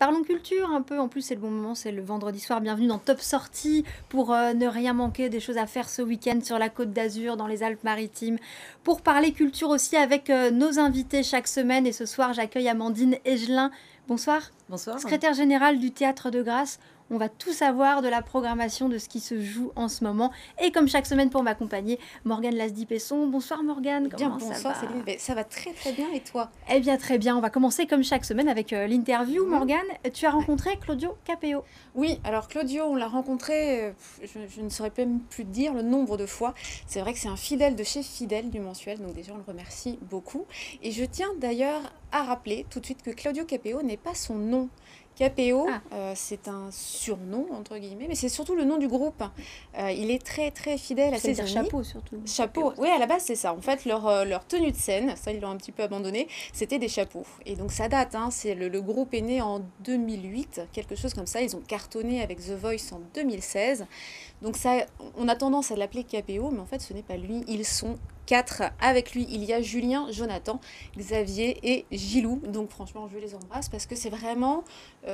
Parlons culture un peu, en plus c'est le bon moment, c'est le vendredi soir, bienvenue dans Top Sortie pour ne rien manquer des choses à faire ce week-end sur la Côte d'Azur, dans les Alpes-Maritimes, pour parler culture aussi avec nos invités chaque semaine et ce soir j'accueille Amandine Egelin. Bonsoir. Bonsoir. Secrétaire générale du Théâtre de Grasse. On va tout savoir de la programmation de ce qui se joue en ce moment. Et comme chaque semaine pour m'accompagner, Morgane Lasdy-Pesson. Bonsoir Morgane, comment ça va? Céline, ça va très très bien et toi? Eh bien très bien, on va commencer comme chaque semaine avec l'interview. Morgane, tu as rencontré Claudio Capéo. Oui, alors Claudio, on l'a rencontré, je ne saurais même plus dire le nombre de fois. C'est vrai que c'est un fidèle de chez Fidèle du mensuel, donc déjà on le remercie beaucoup. Et je tiens d'ailleurs à rappeler tout de suite que Claudio Capéo n'est pas son nom. Capéo, c'est un surnom, entre guillemets, mais c'est surtout le nom du groupe. Il est très très fidèle à ses amis. Chapeau surtout. Chapeau, oui, à la base c'est ça. En fait, leur tenue de scène, ça ils l'ont un petit peu abandonné, c'était des chapeaux. Et donc ça date, hein, le groupe est né en 2008, quelque chose comme ça. Ils ont cartonné avec The Voice en 2016. Donc ça, on a tendance à l'appeler Capéo, mais en fait ce n'est pas lui, ils sont 4. Avec lui, il y a Julien, Jonathan, Xavier et Gilou. Donc franchement, je les embrasse parce que c'est vraiment,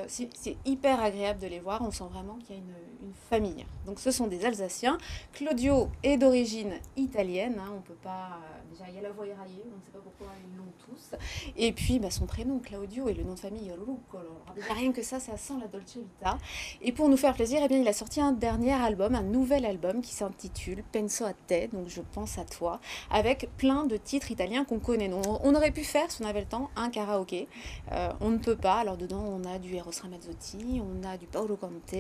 c'est hyper agréable de les voir. On sent vraiment qu'il y a une famille. Donc ce sont des Alsaciens. Claudio est d'origine italienne. Hein, on peut pas, déjà il y a la voix éraillée, on ne sait pas pourquoi ils l'ont tous. Et puis son prénom Claudio et le nom de famille Ruccolo. Rien que ça sent la Dolce Vita. Et pour nous faire plaisir, eh bien, il a sorti un dernier album, un nouvel album qui s'intitule Penso a te, donc je pense à toi, avec plein de titres italiens qu'on connaît. Donc, on aurait pu faire, si on avait le temps, un karaoké. On ne peut pas. Alors dedans, on a du Eros Ramazzotti, on a du Paolo Conte,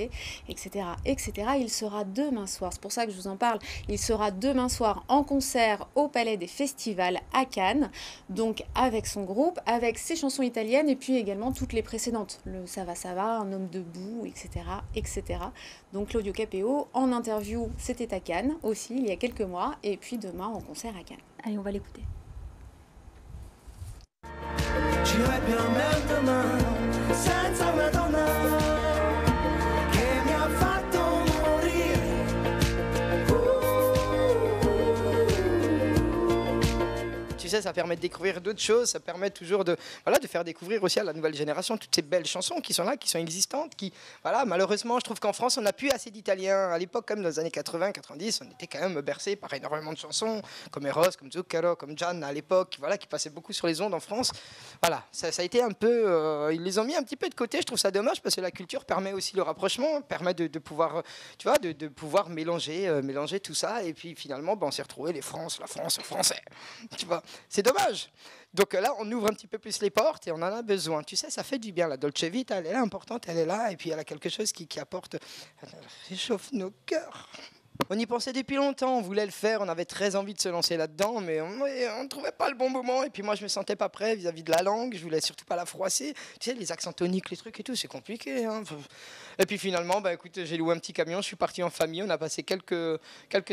etc., etc. Il sera demain soir, c'est pour ça que je vous en parle, il sera demain soir en concert au Palais des Festivals à Cannes, donc avec son groupe, avec ses chansons italiennes et puis également toutes les précédentes. Le Ça va, Un homme debout, etc., etc. Donc Claudio Capéo, en interview, c'était à Cannes aussi, il y a quelques mois, et puis demain en concert à Cannes. Allez, on va l'écouter. J'irai bien même demain, senza una donna che mi ha fatto morire. Tu sais, ça permet de découvrir d'autres choses, ça permet toujours de faire découvrir aussi à la nouvelle génération toutes ces belles chansons qui sont là, qui sont existantes, malheureusement, je trouve qu'en France, on n'a plus assez d'Italiens. À l'époque, comme dans les années 80, 90, on était quand même bercé par énormément de chansons, comme Eros, comme Zucchero, comme Gian à l'époque, qui passaient beaucoup sur les ondes en France. Voilà, ça a été un peu... ils les ont mis un petit peu de côté, je trouve ça dommage, parce que la culture permet aussi le rapprochement, permet de pouvoir, de pouvoir mélanger tout ça, et puis finalement, on s'est retrouvé la France, le français, tu vois. C'est dommage. Donc là, on ouvre un petit peu plus les portes et on en a besoin. Tu sais, ça fait du bien. La Dolce Vita, elle est là, importante, elle est là. Et puis, elle a quelque chose qui apporte... Elle réchauffe nos cœurs. On y pensait depuis longtemps, on voulait le faire, on avait très envie de se lancer là-dedans, mais on ne trouvait pas le bon moment. Et puis moi, je me sentais pas prêt vis-à-vis de la langue, je voulais surtout pas la froisser. Tu sais, les accents toniques, les trucs et tout, c'est compliqué. Hein. Et puis finalement, écoute, j'ai loué un petit camion, je suis parti en famille, on a passé quelques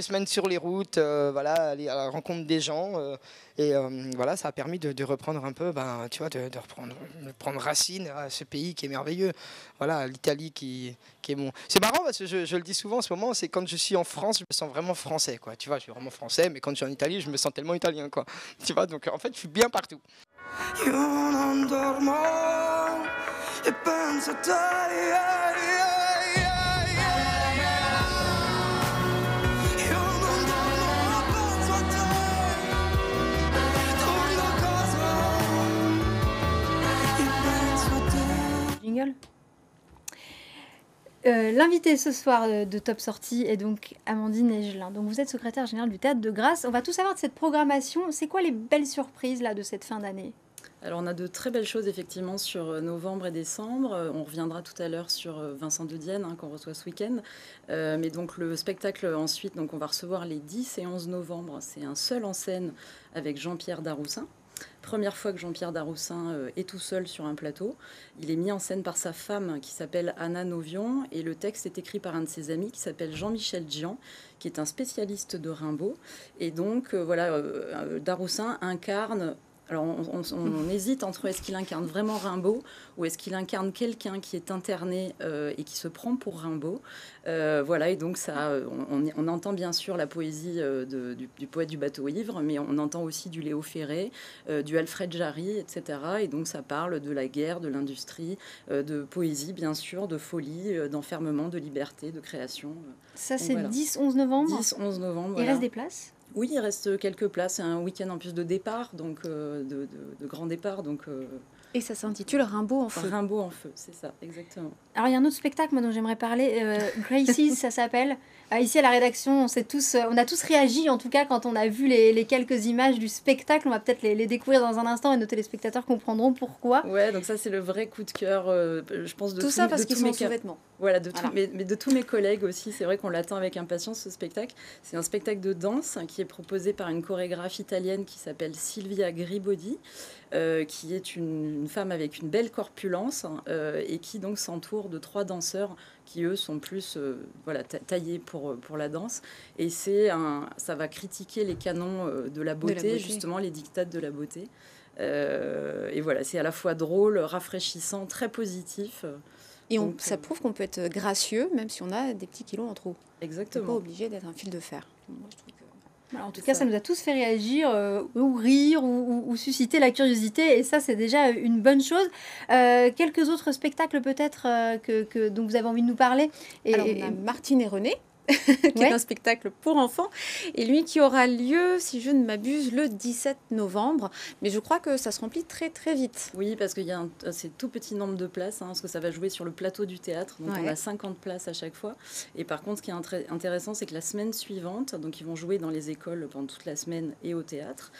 semaines sur les routes, aller à la rencontre des gens. Ça a permis de reprendre un peu, de prendre racine à ce pays qui est merveilleux. Voilà, l'Italie qui est bon. C'est marrant parce que je le dis souvent en ce moment, c'est quand je suis en France, je me sens vraiment français, quoi. Tu vois, je suis vraiment français, mais quand je suis en Italie, je me sens tellement italien, quoi. Tu vois, donc en fait, je suis bien partout. Io non dormo e penso a te. Jingle. L'invité ce soir de Top Sortie est donc Amandine Egelin. Donc vous êtes secrétaire générale du Théâtre de Grasse. On va tout savoir de cette programmation. C'est quoi les belles surprises là, de cette fin d'année ? Alors on a de très belles choses effectivement sur novembre et décembre. On reviendra tout à l'heure sur Vincent de Dienne qu'on reçoit ce week-end. Mais donc le spectacle ensuite, donc on va recevoir les 10 et 11 novembre. C'est un seul en scène avec Jean-Pierre Daroussin. Première fois que Jean-Pierre Daroussin est tout seul sur un plateau. Il est mis en scène par sa femme qui s'appelle Anna Novion et le texte est écrit par un de ses amis qui s'appelle Jean-Michel Gian, qui est un spécialiste de Rimbaud. Et donc Daroussin incarne Alors, on hésite entre est-ce qu'il incarne vraiment Rimbaud ou est-ce qu'il incarne quelqu'un qui est interné et qui se prend pour Rimbaud. Voilà, et donc ça, on entend bien sûr la poésie du poète du bateau ivre, mais on entend aussi du Léo Ferré, du Alfred Jarry, etc. Et donc ça parle de la guerre, de l'industrie, de poésie, bien sûr, de folie, d'enfermement, de liberté, de création. Ça, c'est 10-11 novembre. 10-11 novembre. Il reste des places ? Oui, il reste quelques places. C'est un week-end en plus de départ, donc de grand départ. Donc, Et ça s'intitule Rimbaud en feu. Rimbaud en feu, c'est ça, exactement. Alors, il y a un autre spectacle moi, dont j'aimerais parler. Gracies, ça s'appelle. Ici, à la rédaction, on a tous réagi, en tout cas, quand on a vu les quelques images du spectacle. On va peut-être les découvrir dans un instant et nos téléspectateurs comprendront pourquoi. Ouais, donc ça, c'est le vrai coup de cœur, je pense, de tout ça parce qu'ils sont en sous-vêtements. Voilà, mais de tous mes collègues aussi. C'est vrai qu'on l'attend avec impatience, ce spectacle. C'est un spectacle de danse qui est proposé par une chorégraphe italienne qui s'appelle Silvia Gribodi, qui est une femme avec une belle corpulence et qui donc s'entoure de 3 danseurs qui, eux, sont plus taillés pour la danse. Et ça va critiquer les canons de la beauté, justement, les dictates de la beauté. Et voilà, c'est à la fois drôle, rafraîchissant, très positif. Et ça prouve qu'on peut être gracieux, même si on a des petits kilos en trop. Exactement. On n'est pas obligé d'être un fil de fer. Moi, je trouve que... Alors, en tout cas, ça nous a tous fait réagir, ou rire, ou susciter la curiosité. Et ça, c'est déjà une bonne chose. Quelques autres spectacles, peut-être, dont vous avez envie de nous parler. Alors, on a Martine et René, qui est un spectacle pour enfants, et lui qui aura lieu, si je ne m'abuse, le 17 novembre. Mais je crois que ça se remplit très très vite. Oui, parce qu'il y a c'est tout petit nombre de places, parce que ça va jouer sur le plateau du théâtre, donc on a 50 places à chaque fois. Et par contre, ce qui est intéressant, c'est que la semaine suivante, donc ils vont jouer dans les écoles pendant toute la semaine et au théâtre.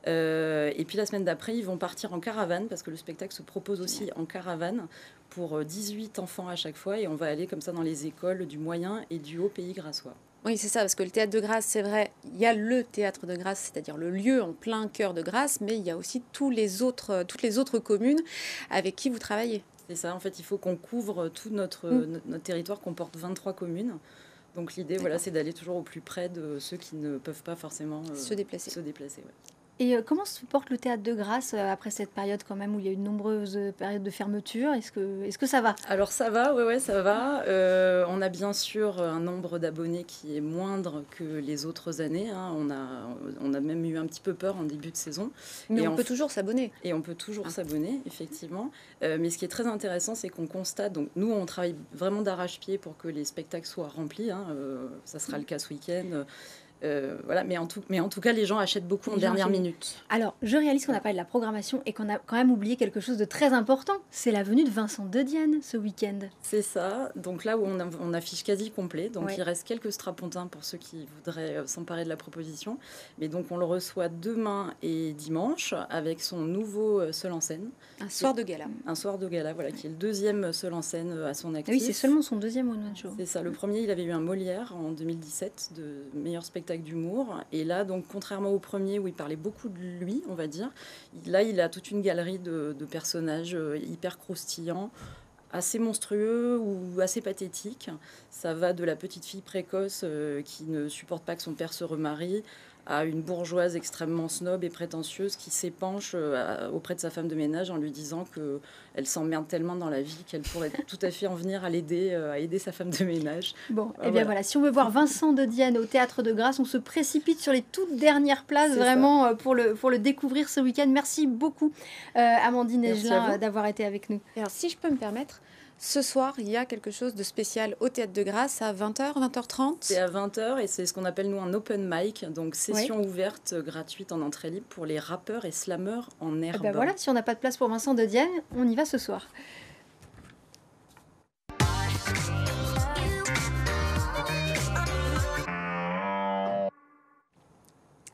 Et puis la semaine d'après, ils vont partir en caravane, parce que le spectacle se propose aussi en caravane, pour 18 enfants à chaque fois, et on va aller comme ça dans les écoles du moyen et du haut pays grassois. Oui, c'est ça, parce que le théâtre de Grasse, c'est vrai, il y a le théâtre de Grasse, c'est-à-dire le lieu en plein cœur de Grasse, mais il y a aussi toutes les autres communes avec qui vous travaillez. C'est ça, en fait, il faut qu'on couvre tout notre territoire, comporte 23 communes. Donc l'idée, c'est d'aller toujours au plus près de ceux qui ne peuvent pas forcément se déplacer. Ouais. Et comment se porte le théâtre de Grasse après cette période quand même où il y a eu de nombreuses périodes de fermeture ? Est-ce que ça va ? Alors ça va, ça va. On a bien sûr un nombre d'abonnés qui est moindre que les autres années. Hein. On a même eu un petit peu peur en début de saison. Mais on peut toujours s'abonner. Et on peut toujours s'abonner, effectivement. Mais ce qui est très intéressant, c'est qu'on constate... Donc nous, on travaille vraiment d'arrache-pied pour que les spectacles soient remplis. Hein. Ça sera le cas ce week-end. Mais en tout cas, les gens achètent beaucoup en dernière minute. Alors, je réalise qu'on n'a pas de la programmation et qu'on a quand même oublié quelque chose de très important. C'est la venue de Vincent De Dienne ce week-end. C'est ça. Donc là où on affiche quasi complet. Donc il reste quelques strapontins pour ceux qui voudraient s'emparer de la proposition. Mais donc on le reçoit demain et dimanche avec son nouveau seul en scène. Un soir de gala. Un soir de gala, qui est le 2e seul en scène à son actif. Oui, c'est seulement son 2e one-man show. C'est ça. Le premier, il avait eu un Molière en 2017 de meilleur spectacle d'humour. Et là, donc, contrairement au premier où il parlait beaucoup de lui, on va dire, là, il a toute une galerie de personnages hyper croustillants, assez monstrueux ou assez pathétiques. Ça va de la petite fille précoce qui ne supporte pas que son père se remarie à une bourgeoise extrêmement snob et prétentieuse qui s'épanche auprès de sa femme de ménage en lui disant qu'elle s'emmerde tellement dans la vie qu'elle pourrait tout à fait en venir à l'aider, à aider sa femme de ménage. Bon, et bien voilà, si on veut voir Vincent De Dienne au Théâtre de Grasse, on se précipite sur les toutes dernières places vraiment pour le découvrir ce week-end. Merci beaucoup Amandine Egelin d'avoir été avec nous. Alors si je peux me permettre, ce soir, il y a quelque chose de spécial au Théâtre de Grasse à 20h, 20h30. C'est à 20h et c'est ce qu'on appelle, nous, un open mic, donc session ouverte gratuite en entrée libre pour les rappeurs et slameurs en herbe. Ben voilà, si on n'a pas de place pour Vincent De Dienne, on y va ce soir.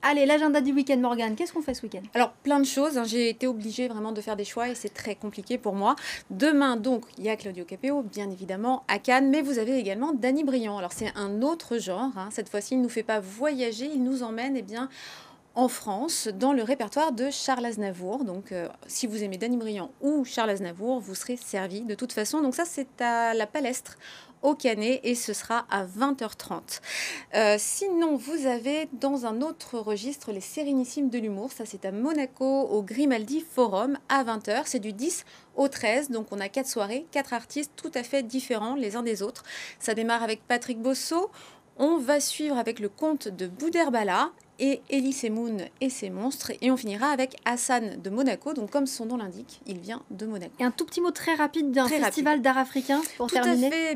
Allez, l'agenda du week-end, Morgane. Qu'est-ce qu'on fait ce week-end ? Alors, plein de choses. J'ai été obligée vraiment de faire des choix et c'est très compliqué pour moi. Demain, donc, il y a Claudio Capéo, bien évidemment, à Cannes. Mais vous avez également Danny Briand. Alors, c'est un autre genre. Cette fois-ci, il ne nous fait pas voyager. Il nous emmène, en France dans le répertoire de Charles Aznavour. Donc, si vous aimez Danny Briand ou Charles Aznavour, vous serez servi de toute façon. Donc ça, c'est à la Palestre au Canet et ce sera à 20h30. Sinon, vous avez dans un autre registre les Sérénissimes de l'humour. Ça, c'est à Monaco au Grimaldi Forum à 20h. C'est du 10 au 13. Donc, on a 4 soirées, 4 artistes tout à fait différents les uns des autres. Ça démarre avec Patrick Bosso. On va suivre avec le conte de Bouderbala et Elie Moon et ses monstres. Et on finira avec Hassan de Monaco. Donc, comme son nom l'indique, il vient de Monaco. Et un tout petit mot très rapide d'un festival d'art africain pour terminer. Tout à fait,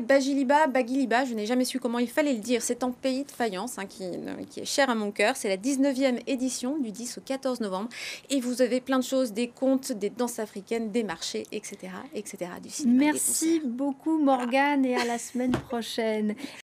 Bagiliba, je n'ai jamais su comment il fallait le dire. C'est en pays de faïence, qui est cher à mon cœur. C'est la 19e édition du 10 au 14 novembre. Et vous avez plein de choses, des contes, des danses africaines, des marchés, etc. du cinéma. Merci beaucoup Morgane et à la semaine prochaine.